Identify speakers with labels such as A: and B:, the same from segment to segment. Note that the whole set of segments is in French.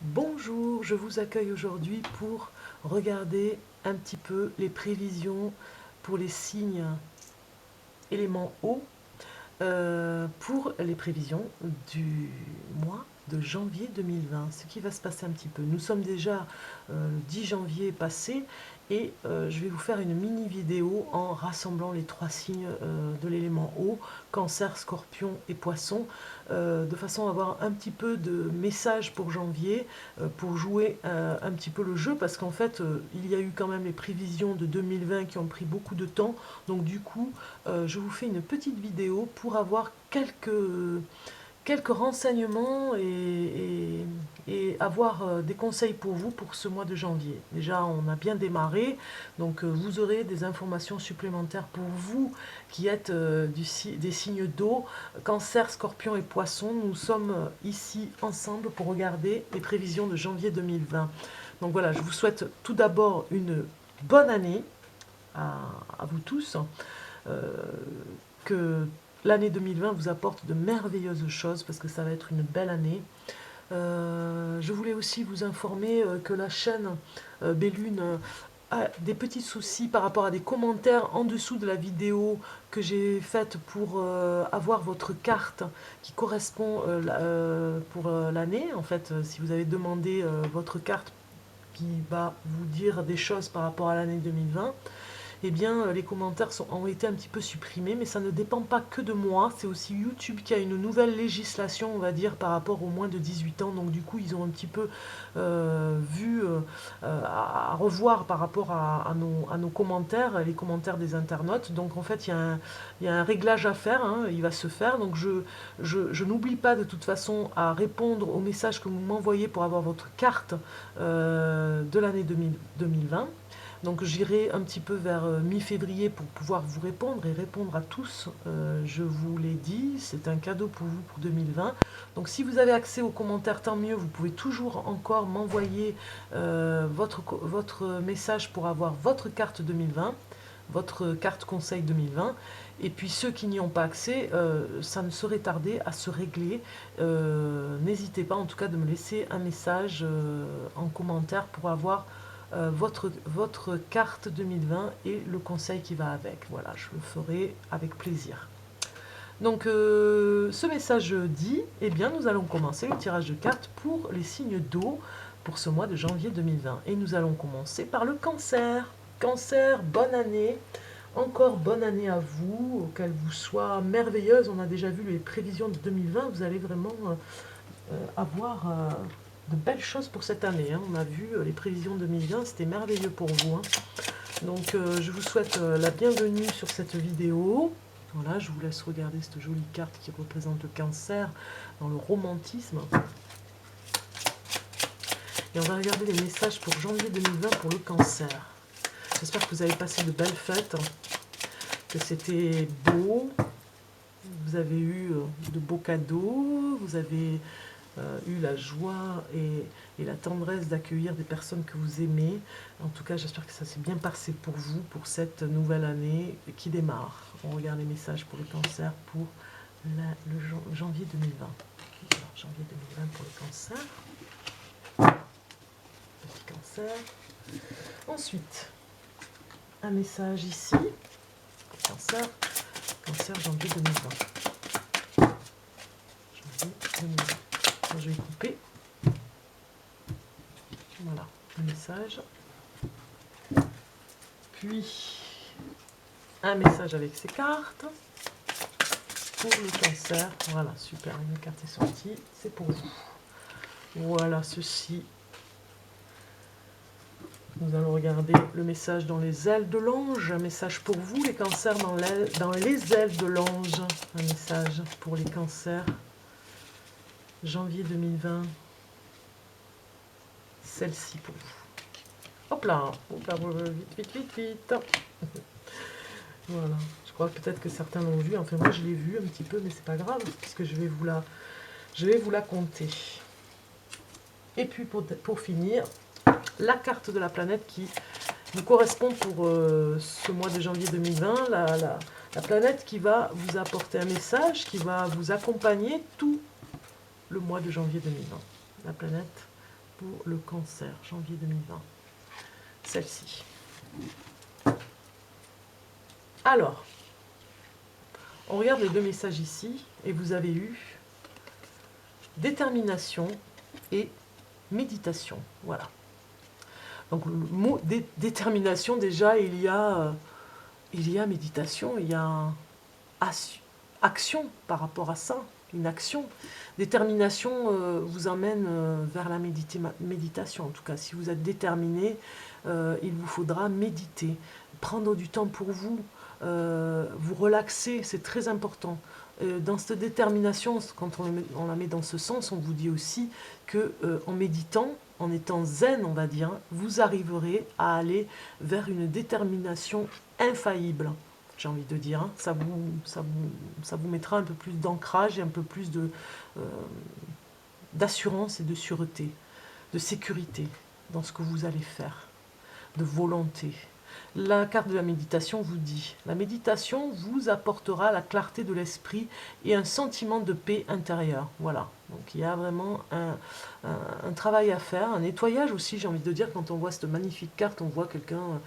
A: Bonjour, je vous accueille aujourd'hui pour regarder un petit peu les prévisions pour les signes éléments eau pour les prévisions du mois de janvier 2020, ce qui va se passer un petit peu. Nous sommes déjà le 10 janvier passé et je vais vous faire une mini vidéo en rassemblant les trois signes de l'élément eau, cancer, scorpion et poisson, de façon à avoir un petit peu de message pour janvier, pour jouer un petit peu le jeu, parce qu'en fait il y a eu quand même les prévisions de 2020 qui ont pris beaucoup de temps, donc du coup je vous fais une petite vidéo pour avoir quelques renseignements et avoir des conseils pour vous pour ce mois de janvier. Déjà, on a bien démarré, donc vous aurez des informations supplémentaires pour vous qui êtes des signes d'eau, cancer, scorpion et poisson. Nous sommes ici ensemble pour regarder les prévisions de janvier 2020. Donc voilà, je vous souhaite tout d'abord une bonne année à, à vous tous. Que l'année 2020 vous apporte de merveilleuses choses parce que ça va être une belle année. Je voulais aussi vous informer que la chaîne Bellune a des petits soucis par rapport à des commentaires en dessous de la vidéo que j'ai faite pour avoir votre carte qui correspond pour l'année. En fait, si vous avez demandé votre carte qui va vous dire des choses par rapport à l'année 2020, eh bien, les commentaires ont été un petit peu supprimés, mais ça ne dépend pas que de moi, c'est aussi YouTube qui a une nouvelle législation, on va dire, par rapport aux moins de 18 ans, donc du coup, ils ont un petit peu vu à revoir par rapport à nos commentaires, les commentaires des internautes, donc en fait, il y a un réglage à faire, hein, il va se faire, donc je n'oublie pas de toute façon à répondre aux messages que vous m'envoyez pour avoir votre carte de l'année 2020. Donc j'irai un petit peu vers mi-février pour pouvoir vous répondre et répondre à tous. Je vous l'ai dit, c'est un cadeau pour vous pour 2020. Donc si vous avez accès aux commentaires, tant mieux. Vous pouvez toujours encore m'envoyer votre message pour avoir votre carte 2020, votre carte conseil 2020. Et puis ceux qui n'y ont pas accès, ça ne saurait tarder à se régler. N'hésitez pas en tout cas de me laisser un message en commentaire pour avoir votre carte 2020 et le conseil qui va avec. Voilà, je le ferai avec plaisir. Donc ce message dit, eh bien nous allons commencer le tirage de cartes pour les signes d'eau pour ce mois de janvier 2020. Et nous allons commencer par le cancer. Cancer, bonne année. Encore bonne année à vous, qu'elle vous soit merveilleuse. On a déjà vu les prévisions de 2020. Vous allez vraiment avoir de belles choses pour cette année. Hein. On a vu les prévisions 2020, c'était merveilleux pour vous. Hein. Donc je vous souhaite la bienvenue sur cette vidéo. Voilà, je vous laisse regarder cette jolie carte qui représente le cancer dans le romantisme. Et on va regarder les messages pour janvier 2020 pour le cancer. J'espère que vous avez passé de belles fêtes, que c'était beau, vous avez eu de beaux cadeaux, vous avez eu la joie et la tendresse d'accueillir des personnes que vous aimez. En tout cas, j'espère que ça s'est bien passé pour vous, pour cette nouvelle année qui démarre. On regarde les messages pour le cancer pour janvier 2020. Alors, janvier 2020 pour le cancer. Petit cancer. Ensuite, un message ici. Cancer. Cancer, janvier 2020. Janvier 2020. Je vais couper. Voilà, le message. Puis, un message avec ses cartes. Pour le cancer. Voilà, super, une carte est sortie. C'est pour vous. Voilà, ceci. Nous allons regarder le message dans les ailes de l'ange. Un message pour vous, les cancers, dans les ailes de l'ange. Un message pour les cancers. Janvier 2020. Celle-ci pour vous. Hop là, vite, vite, vite, vite. Voilà, je crois peut-être que certains l'ont vu. Enfin, moi, je l'ai vu un petit peu, mais c'est pas grave, puisque je vais vous la compter. Et puis, pour finir, la carte de la planète qui nous correspond pour ce mois de janvier 2020. La planète qui va vous apporter un message, qui va vous accompagner tout le mois de janvier 2020. La planète pour le cancer, janvier 2020. Celle-ci. Alors, on regarde les deux messages ici, et vous avez eu détermination et méditation. Voilà. Donc le mot détermination, déjà, il y a méditation, il y a action par rapport à ça, une action. Détermination vous emmène vers la méditation. En tout cas, si vous êtes déterminé, il vous faudra méditer, prendre du temps pour vous, vous relaxer, c'est très important. Dans cette détermination, quand on la met dans ce sens, on vous dit aussi que en méditant, en étant zen, on va dire, vous arriverez à aller vers une détermination infaillible, j'ai envie de dire. Ça vous mettra un peu plus d'ancrage et un peu plus d'assurance et de sûreté, de sécurité dans ce que vous allez faire, de volonté. La carte de la méditation vous dit, la méditation vous apportera la clarté de l'esprit et un sentiment de paix intérieure. Voilà, donc il y a vraiment un travail à faire, un nettoyage aussi, j'ai envie de dire, quand on voit cette magnifique carte, on voit quelqu'un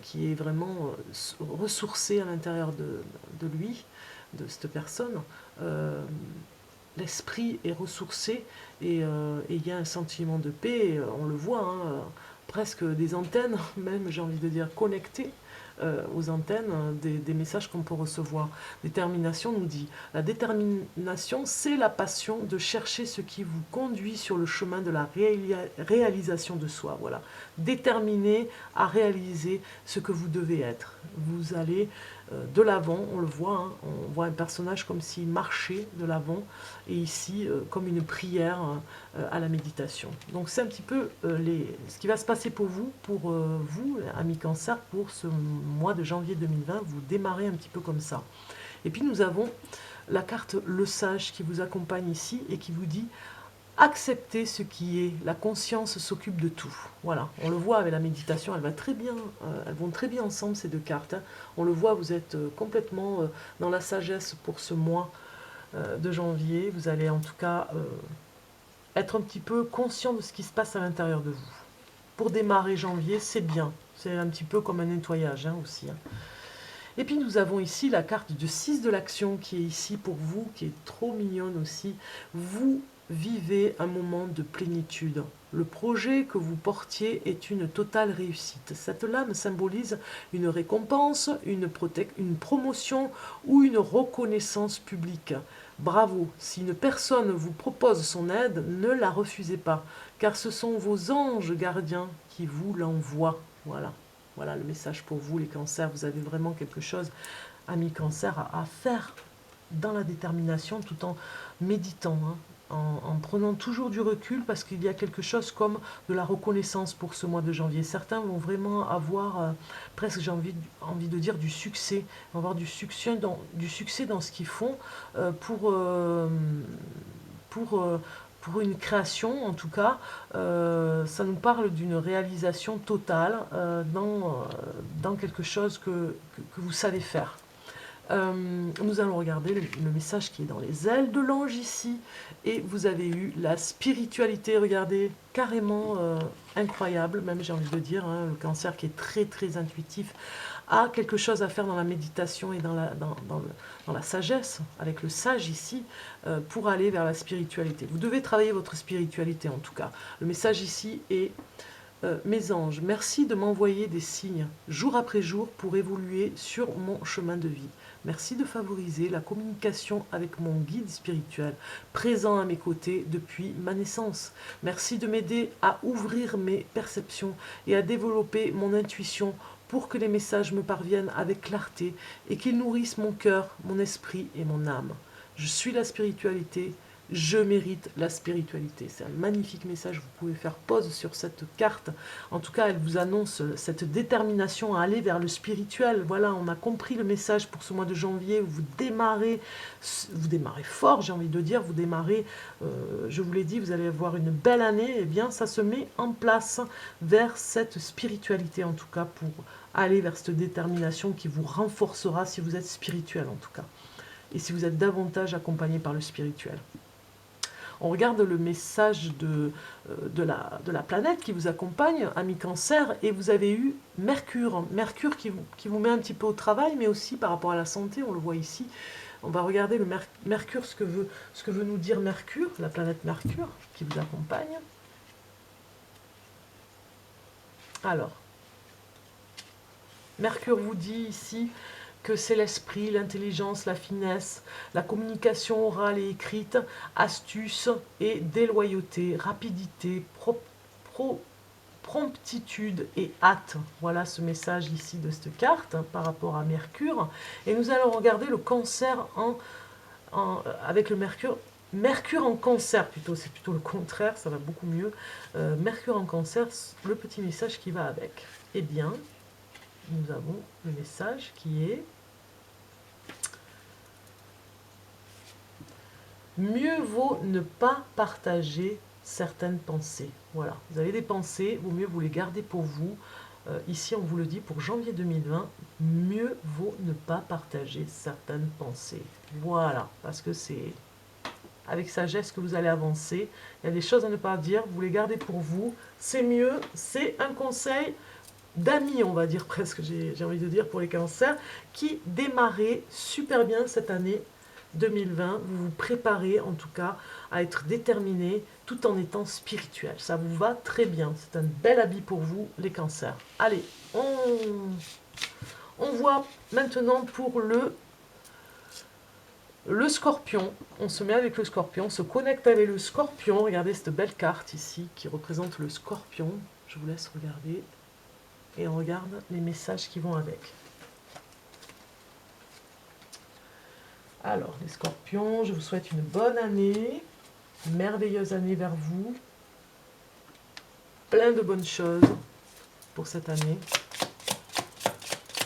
A: qui est vraiment ressourcé à l'intérieur de lui, de cette personne. L'esprit est ressourcé et il y a un sentiment de paix, on le voit, hein, presque des antennes, même j'ai envie de dire connectées aux antennes des messages qu'on peut recevoir. Détermination nous dit, la détermination c'est la passion de chercher ce qui vous conduit sur le chemin de la réalisation de soi. Voilà. Déterminé à réaliser ce que vous devez être. Vous allez de l'avant, on le voit, hein, on voit un personnage comme s'il marchait de l'avant, et ici comme une prière à la méditation. Donc c'est un petit peu ce qui va se passer pour vous, amis Cancer, pour ce mois de janvier 2020, vous démarrez un petit peu comme ça. Et puis nous avons la carte Le Sage qui vous accompagne ici et qui vous dit acceptez ce qui est, la conscience s'occupe de tout. Voilà, on le voit avec la méditation, elles vont très bien ensemble ces deux cartes. Hein. On le voit, vous êtes complètement dans la sagesse pour ce mois de janvier. Vous allez en tout cas être un petit peu conscient de ce qui se passe à l'intérieur de vous. Pour démarrer janvier, c'est bien. C'est un petit peu comme un nettoyage hein, aussi. Hein. Et puis nous avons ici la carte de 6 de l'action qui est ici pour vous, qui est trop mignonne aussi. Vous vivez un moment de plénitude. Le projet que vous portiez est une totale réussite. Cette lame symbolise une récompense, une promotion ou une reconnaissance publique. Bravo, si une personne vous propose son aide, ne la refusez pas, car ce sont vos anges gardiens qui vous l'envoient. Voilà. Voilà le message pour vous, les cancers. Vous avez vraiment quelque chose, amis cancer, à faire dans la détermination tout en méditant, hein, en prenant toujours du recul parce qu'il y a quelque chose comme de la reconnaissance pour ce mois de janvier. Certains vont vraiment avoir presque, j'ai envie de dire, du succès, avoir du succès dans ce qu'ils font pour une création, en tout cas, ça nous parle d'une réalisation totale dans quelque chose que vous savez faire. Nous allons regarder le message qui est dans les ailes de l'ange ici, et vous avez eu la spiritualité, regardez, carrément incroyable, même j'ai envie de dire, hein, le cancer qui est très très intuitif, a quelque chose à faire dans la méditation et dans la sagesse, avec le sage ici, pour aller vers la spiritualité. Vous devez travailler votre spiritualité en tout cas. Le message ici est mes anges, merci de m'envoyer des signes jour après jour pour évoluer sur mon chemin de vie. Merci de favoriser la communication avec mon guide spirituel, présent à mes côtés depuis ma naissance. Merci de m'aider à ouvrir mes perceptions et à développer mon intuition pour que les messages me parviennent avec clarté et qu'ils nourrissent mon cœur, mon esprit et mon âme. Je suis la spiritualité. Je mérite la spiritualité. C'est un magnifique message, vous pouvez faire pause sur cette carte. En tout cas, elle vous annonce cette détermination à aller vers le spirituel. Voilà, on a compris le message pour ce mois de janvier. Vous démarrez fort, j'ai envie de dire. Vous démarrez, je vous l'ai dit, vous allez avoir une belle année. Eh bien, ça se met en place vers cette spiritualité, en tout cas, pour aller vers cette détermination qui vous renforcera si vous êtes spirituel, en tout cas. Et si vous êtes davantage accompagné par le spirituel. On regarde le message de la planète qui vous accompagne, ami Cancer, et vous avez eu Mercure. Mercure qui vous met un petit peu au travail, mais aussi par rapport à la santé, on le voit ici. On va regarder le Mercure, ce que veut nous dire Mercure, la planète Mercure, qui vous accompagne. Alors, Mercure vous dit ici que c'est l'esprit, l'intelligence, la finesse, la communication orale et écrite, astuce et déloyauté, rapidité, promptitude et hâte. Voilà ce message ici de cette carte par rapport à Mercure. Et nous allons regarder le Cancer avec le Mercure. Mercure en Cancer plutôt, c'est plutôt le contraire, ça va beaucoup mieux. Mercure en Cancer, le petit message qui va avec. Eh bien, nous avons le message qui est: mieux vaut ne pas partager certaines pensées. Voilà, vous avez des pensées, vaut mieux vous les garder pour vous. Ici, on vous le dit pour janvier 2020, mieux vaut ne pas partager certaines pensées. Voilà, parce que c'est avec sagesse que vous allez avancer. Il y a des choses à ne pas dire, vous les gardez pour vous. C'est mieux, c'est un conseil d'amis, on va dire presque, j'ai envie de dire, pour les cancers, qui démarrez super bien cette année 2020. Vous vous préparez en tout cas à être déterminé tout en étant spirituel. Ça vous va très bien. C'est un bel habit pour vous, les cancers. Allez, on voit maintenant pour le scorpion. On se met avec le scorpion, on se connecte avec le scorpion. Regardez cette belle carte ici qui représente le scorpion. Je vous laisse regarder. Et on regarde les messages qui vont avec. Alors, les scorpions, je vous souhaite une bonne année, une merveilleuse année vers vous. Plein de bonnes choses pour cette année.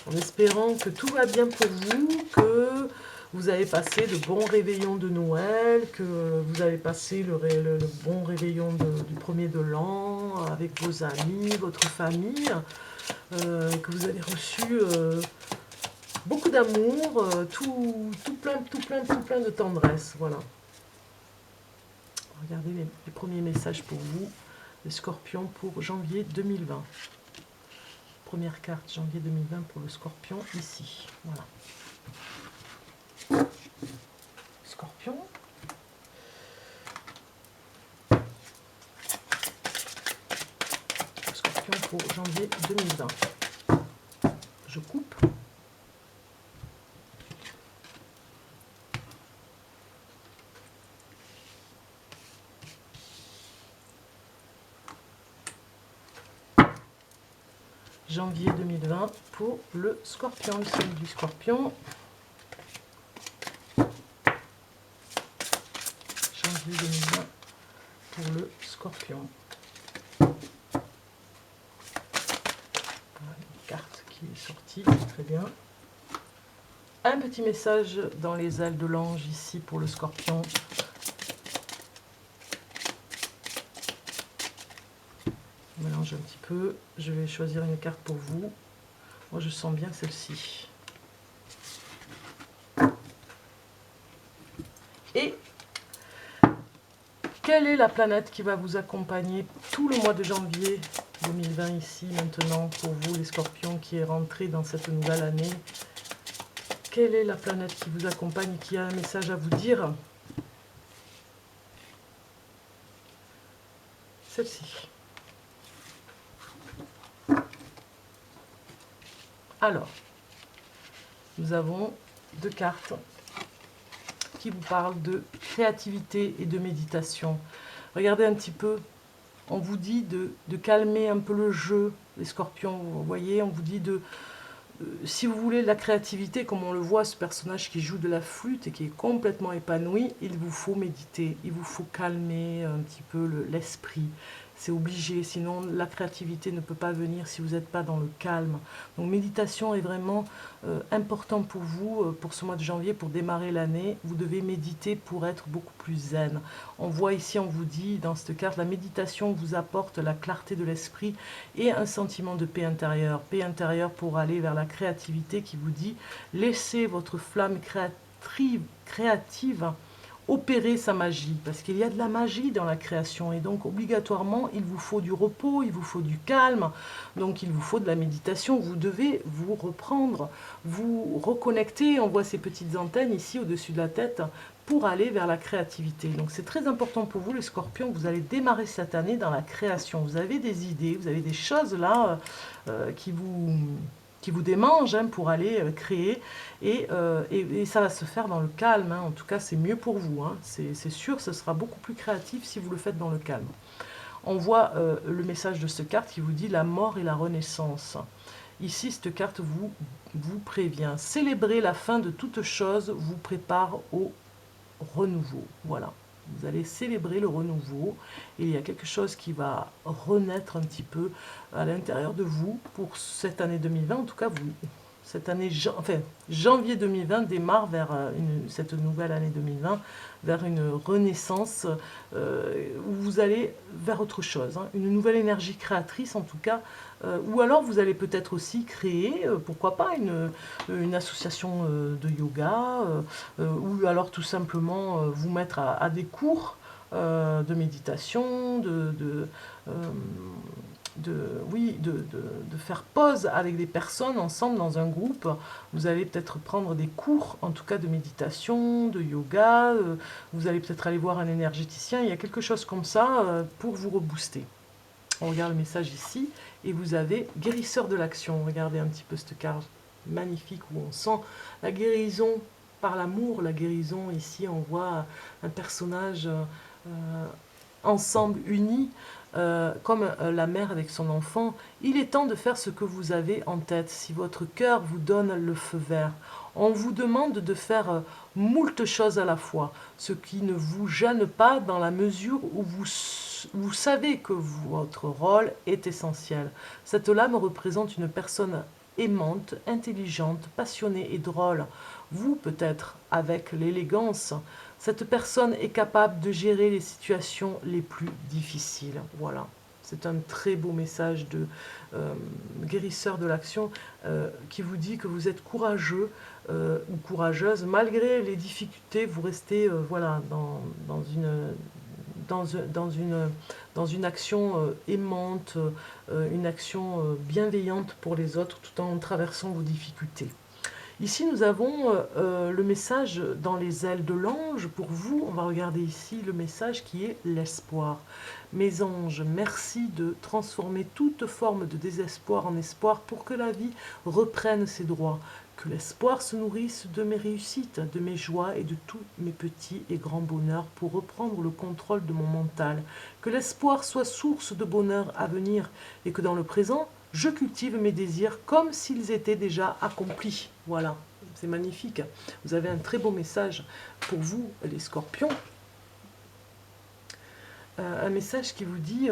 A: En espérant que tout va bien pour vous, que vous avez passé de bons réveillons de Noël, que vous avez passé le bon réveillon du premier de l'an avec vos amis, votre famille, que vous avez reçu beaucoup d'amour, tout plein de tendresse. Voilà. Regardez les premiers messages pour vous, les scorpions pour janvier 2020. Première carte, janvier 2020 pour le scorpion, ici. Voilà. Scorpion. Scorpion pour janvier 2020. Je coupe. Janvier 2020 pour le scorpion, le signe du scorpion. Janvier 2020 pour le scorpion. Voilà une carte qui est sortie, très bien. Un petit message dans les ailes de l'ange ici pour le scorpion. Je mélange un petit peu. Je vais choisir une carte pour vous. Moi, je sens bien celle-ci. Et quelle est la planète qui va vous accompagner tout le mois de janvier 2020 ici, maintenant, pour vous, les scorpions, qui est rentré dans cette nouvelle année? Quelle est la planète qui vous accompagne et qui a un message à vous dire? Celle-ci. Alors, nous avons deux cartes qui vous parlent de créativité et de méditation. Regardez un petit peu, on vous dit de calmer un peu le jeu, les scorpions, vous voyez, on vous dit si vous voulez de la créativité, comme on le voit, ce personnage qui joue de la flûte et qui est complètement épanoui, il vous faut méditer, il vous faut calmer un petit peu l'esprit. C'est obligé, sinon la créativité ne peut pas venir si vous n'êtes pas dans le calme. Donc méditation est vraiment important pour vous, pour ce mois de janvier, pour démarrer l'année. Vous devez méditer pour être beaucoup plus zen. On voit ici, on vous dit dans cette carte, la méditation vous apporte la clarté de l'esprit et un sentiment de paix intérieure. Paix intérieure pour aller vers la créativité qui vous dit, laissez votre flamme créative opérer sa magie, parce qu'il y a de la magie dans la création, et donc obligatoirement, il vous faut du repos, il vous faut du calme, donc il vous faut de la méditation, vous devez vous reprendre, vous reconnecter, on voit ces petites antennes ici au-dessus de la tête, pour aller vers la créativité. Donc c'est très important pour vous les scorpions, vous allez démarrer cette année dans la création, vous avez des idées, vous avez des choses là qui vous démangent hein, pour aller créer, et ça va se faire dans le calme, hein. En tout cas c'est mieux pour vous, hein. C'est sûr, ce sera beaucoup plus créatif si vous le faites dans le calme. On voit le message de cette carte qui vous dit la mort et la renaissance. Ici, cette carte vous prévient. Célébrer la fin de toute chose vous prépare au renouveau. Voilà. Vous allez célébrer le renouveau et il y a quelque chose qui va renaître un petit peu à l'intérieur de vous pour cette année 2020. En tout cas, vous, cette année, enfin, janvier 2020 démarre vers cette nouvelle année 2020, vers une renaissance où vous allez vers autre chose, hein, une nouvelle énergie créatrice en tout cas, ou alors vous allez peut-être aussi créer, pourquoi pas, une association de yoga, ou alors tout simplement vous mettre à des cours de méditation, oui, de faire pause avec des personnes ensemble dans un groupe. Vous allez peut-être prendre des cours, en tout cas de méditation, de yoga, vous allez peut-être aller voir un énergéticien, il y a quelque chose comme ça pour vous rebooster. On regarde le message ici, et vous avez guérisseur de l'action. Regardez un petit peu cette carte magnifique où on sent la guérison par l'amour, la guérison. Ici, on voit un personnage ensemble, unis, comme la mère avec son enfant. Il est temps de faire ce que vous avez en tête, si votre cœur vous donne le feu vert. On vous demande de faire moult choses à la fois, ce qui ne vous gêne pas dans la mesure où vous savez que votre rôle est essentiel. Cette lame représente une personne aimante, intelligente, passionnée et drôle. Vous, peut-être, avec l'élégance, cette personne est capable de gérer les situations les plus difficiles. Voilà. C'est un très beau message de guérisseur de l'action qui vous dit que vous êtes courageux ou courageuse. Malgré les difficultés, vous restez voilà, dans une action aimante, une action bienveillante pour les autres tout en traversant vos difficultés. Ici, nous avons le message dans les ailes de l'ange. Pour vous, on va regarder ici le message qui est l'espoir. Mes anges, merci de transformer toute forme de désespoir en espoir pour que la vie reprenne ses droits. Que l'espoir se nourrisse de mes réussites, de mes joies et de tous mes petits et grands bonheurs pour reprendre le contrôle de mon mental. Que l'espoir soit source de bonheur à venir et que dans le présent, je cultive mes désirs comme s'ils étaient déjà accomplis. Voilà, c'est magnifique. Vous avez un très beau message pour vous, les scorpions. Un message qui vous dit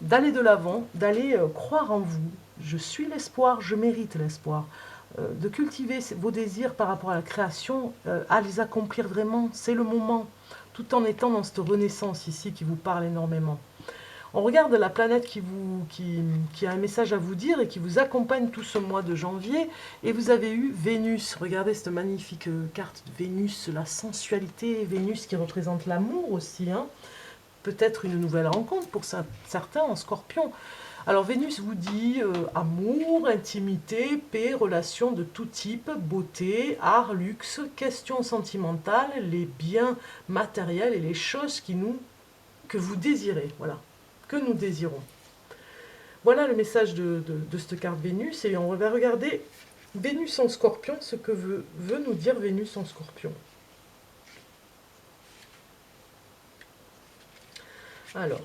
A: d'aller de l'avant, d'aller croire en vous. Je suis l'espoir, je mérite l'espoir. De cultiver vos désirs par rapport à la création, à les accomplir vraiment, c'est le moment, tout en étant dans cette renaissance ici qui vous parle énormément. On regarde la planète qui a un message à vous dire et qui vous accompagne tout ce mois de janvier. Et vous avez eu Vénus. Regardez cette magnifique carte de Vénus, la sensualité. Vénus qui représente l'amour aussi, hein. Peut-être une nouvelle rencontre pour certains en scorpion. Alors Vénus vous dit amour, intimité, paix, relations de tout type, beauté, art, luxe, questions sentimentales, les biens matériels et les choses que vous désirez. Voilà. Que nous désirons. Voilà le message de cette carte Vénus, et on va regarder Vénus en scorpion, ce que veut nous dire Vénus en scorpion. Alors,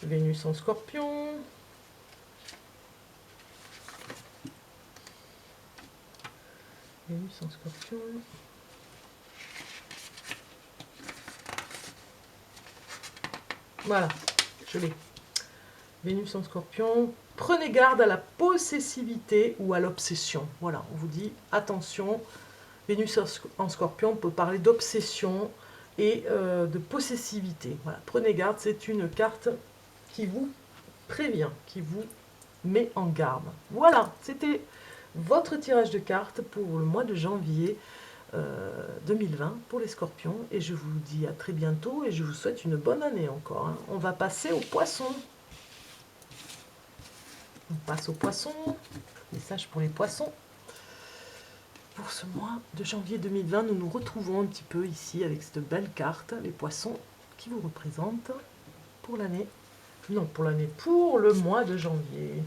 A: Vénus en scorpion. Vénus en scorpion. Voilà, je l'ai. Vénus en scorpion. Prenez garde à la possessivité ou à l'obsession. Voilà, on vous dit attention. Vénus en scorpion peut parler d'obsession et de possessivité. Voilà, prenez garde, c'est une carte qui vous prévient, qui vous met en garde. Voilà, c'était votre tirage de cartes pour le mois de janvier. 2020 pour les scorpions. Et je vous dis à très bientôt et je vous souhaite une bonne année encore, hein. On va passer aux poissons. On passe aux poissons. Message pour les poissons. Pour ce mois de janvier 2020, nous nous retrouvons un petit peu ici avec cette belle carte, les poissons qui vous représentent pour l'année. Non, pour l'année, pour le mois de janvier.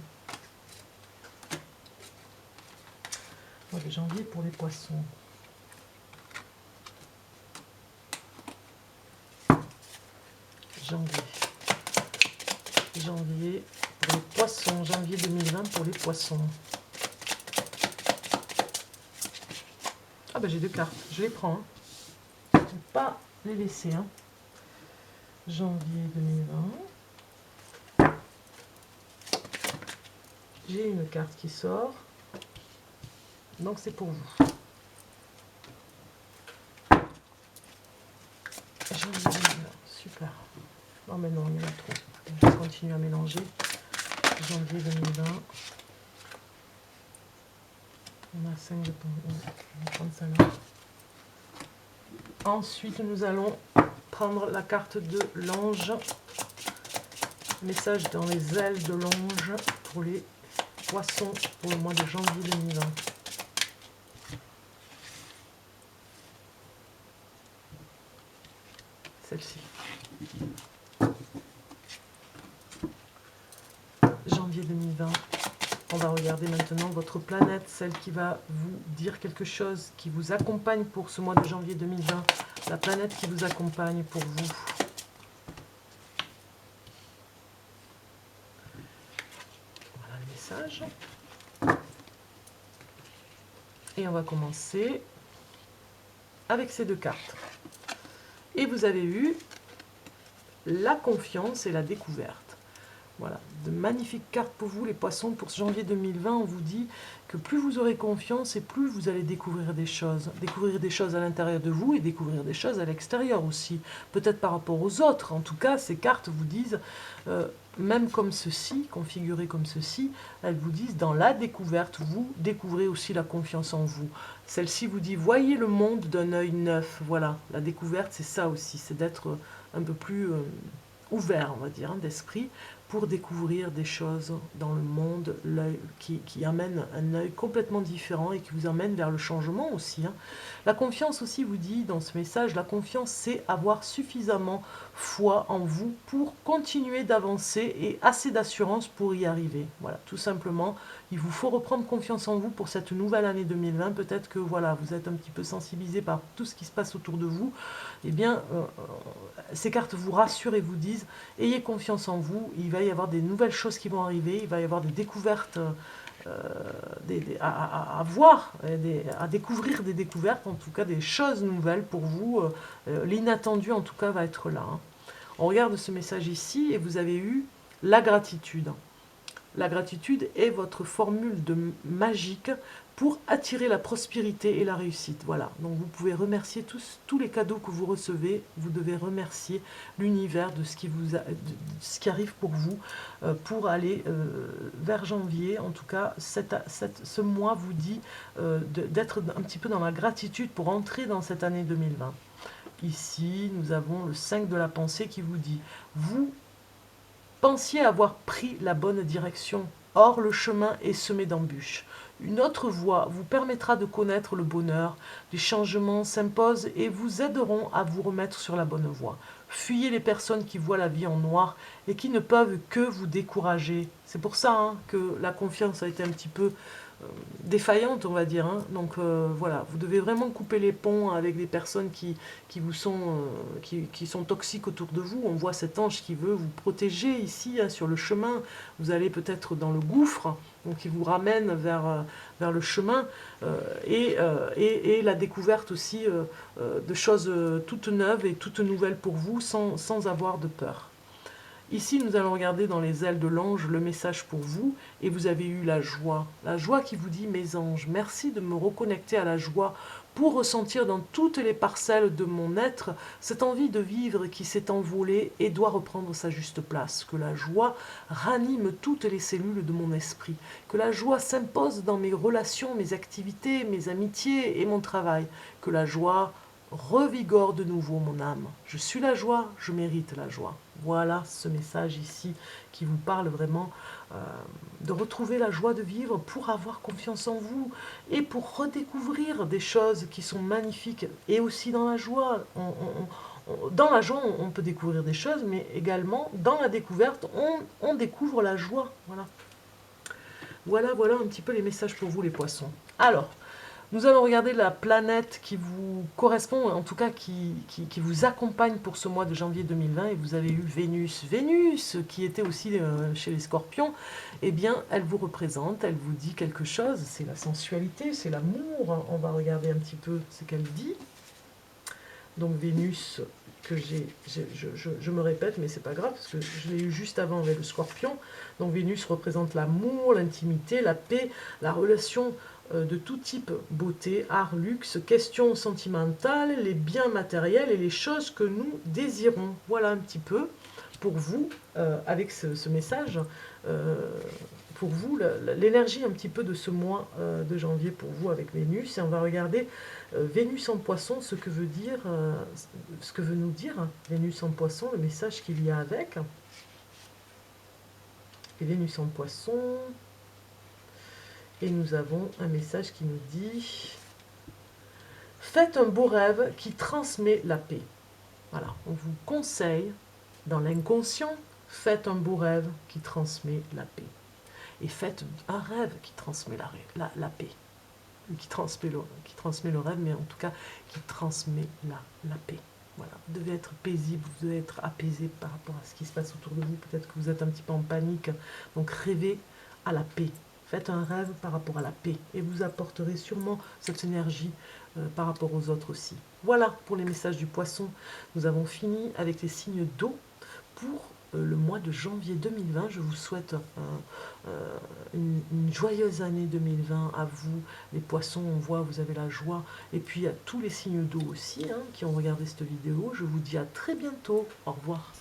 A: Mois de janvier pour les poissons. Janvier pour les poissons. Janvier 2020 pour les poissons. Ah ben j'ai deux cartes, je les prends. Je ne vais pas les laisser. Hein. Janvier 2020. J'ai une carte qui sort. Donc c'est pour vous. Janvier 2020, super. Non mais non, il y en a trop. Je continue à mélanger. Janvier 2020. On a 5 de on va prendre celle-là. Ensuite, nous allons prendre la carte de l'ange. Message dans les ailes de l'ange pour les poissons pour le mois de janvier 2020. Celle-ci. Janvier 2020. On va regarder maintenant votre planète, celle qui va vous dire quelque chose, qui vous accompagne pour ce mois de janvier 2020. La planète qui vous accompagne pour vous. Voilà le message. Et on va commencer avec ces deux cartes. Et vous avez eu la confiance et la découverte. Voilà, de magnifiques cartes pour vous les poissons. Pour ce janvier 2020, on vous dit que plus vous aurez confiance et plus vous allez découvrir des choses. Découvrir des choses à l'intérieur de vous et découvrir des choses à l'extérieur aussi. Peut-être par rapport aux autres. En tout cas, ces cartes vous disent, même comme ceci, configurées comme ceci, elles vous disent dans la découverte, vous découvrez aussi la confiance en vous. Celle-ci vous dit, voyez le monde d'un œil neuf. Voilà, la découverte, c'est ça aussi, c'est d'être un peu plus ouvert, on va dire, hein, d'esprit, pour découvrir des choses dans le monde, l'œil qui amène un œil complètement différent et qui vous amène vers le changement aussi. Hein. La confiance aussi vous dit dans ce message, la confiance c'est avoir suffisamment foi en vous pour continuer d'avancer et assez d'assurance pour y arriver. Voilà, tout simplement, il vous faut reprendre confiance en vous pour cette nouvelle année 2020. Peut-être que voilà, vous êtes un petit peu sensibilisé par tout ce qui se passe autour de vous. Eh bien, ces cartes vous rassurent et vous disent, ayez confiance en vous, il va y avoir des nouvelles choses qui vont arriver, il va y avoir des découvertes à voir, à découvrir des découvertes, en tout cas des choses nouvelles pour vous. L'inattendu en tout cas va être là. Hein. On regarde ce message ici et vous avez eu la gratitude. La gratitude est votre formule magique pour attirer la prospérité et la réussite. Voilà, donc vous pouvez remercier tous les cadeaux que vous recevez, vous devez remercier l'univers de ce qui arrive pour vous, pour aller vers janvier. En tout cas, ce mois vous dit d'être un petit peu dans la gratitude pour entrer dans cette année 2020. Ici, nous avons le 5 de la pensée qui vous dit, vous pensiez avoir pris la bonne direction, or le chemin est semé d'embûches. Une autre voie vous permettra de connaître le bonheur, les changements s'imposent et vous aideront à vous remettre sur la bonne voie. Fuyez les personnes qui voient la vie en noir et qui ne peuvent que vous décourager. C'est pour ça hein, que la confiance a été un petit peu défaillante, on va dire. Hein. Donc voilà, vous devez vraiment couper les ponts avec des personnes qui sont toxiques autour de vous. On voit cet ange qui veut vous protéger ici, hein, sur le chemin. Vous allez peut-être dans le gouffre, donc il vous ramène vers le chemin et la découverte aussi de choses toutes neuves et toutes nouvelles pour vous sans avoir de peur. Ici, nous allons regarder dans les ailes de l'ange le message pour vous, et vous avez eu la joie qui vous dit, mes anges, merci de me reconnecter à la joie pour ressentir dans toutes les parcelles de mon être cette envie de vivre qui s'est envolée et doit reprendre sa juste place, que la joie ranime toutes les cellules de mon esprit, que la joie s'impose dans mes relations, mes activités, mes amitiés et mon travail, que la joie revigore de nouveau mon âme. Je suis la joie, je mérite la joie. Voilà ce message ici qui vous parle vraiment de retrouver la joie de vivre pour avoir confiance en vous et pour redécouvrir des choses qui sont magnifiques. Et aussi dans la joie, dans la joie, on peut découvrir des choses, mais également dans la découverte, on découvre la joie. Voilà. Voilà un petit peu les messages pour vous les poissons. Alors, nous allons regarder la planète qui vous correspond, en tout cas qui vous accompagne pour ce mois de janvier 2020. Et vous avez eu Vénus. Vénus, qui était aussi chez les scorpions, eh bien, elle vous représente, elle vous dit quelque chose. C'est la sensualité, c'est l'amour. On va regarder un petit peu ce qu'elle dit. Donc Vénus, que je me répète, mais c'est pas grave, parce que je l'ai eu juste avant avec le scorpion. Donc Vénus représente l'amour, l'intimité, la paix, la relation de tout type, beauté, art, luxe, questions sentimentales, les biens matériels et les choses que nous désirons. Voilà un petit peu pour vous, avec ce message, pour vous, l'énergie un petit peu de ce mois de janvier pour vous avec Vénus. Et on va regarder Vénus en poisson, ce que veut dire, ce que veut nous dire Vénus en poisson, le message qu'il y a avec. Et Vénus en poisson, et nous avons un message qui nous dit « Faites un beau rêve qui transmet la paix ». Voilà, on vous conseille, dans l'inconscient, faites un beau rêve qui transmet la paix. Et faites un rêve qui transmet la paix. Qui transmet le rêve, mais en tout cas, qui transmet la paix. Voilà, vous devez être paisible, vous devez être apaisé par rapport à ce qui se passe autour de vous. Peut-être que vous êtes un petit peu en panique, donc rêvez à la paix. Faites un rêve par rapport à la paix et vous apporterez sûrement cette énergie par rapport aux autres aussi. Voilà pour les messages du poisson. Nous avons fini avec les signes d'eau pour le mois de janvier 2020. Je vous souhaite une joyeuse année 2020 à vous. Les poissons, on voit, vous avez la joie. Et puis à tous les signes d'eau aussi qui ont regardé cette vidéo. Je vous dis à très bientôt. Au revoir.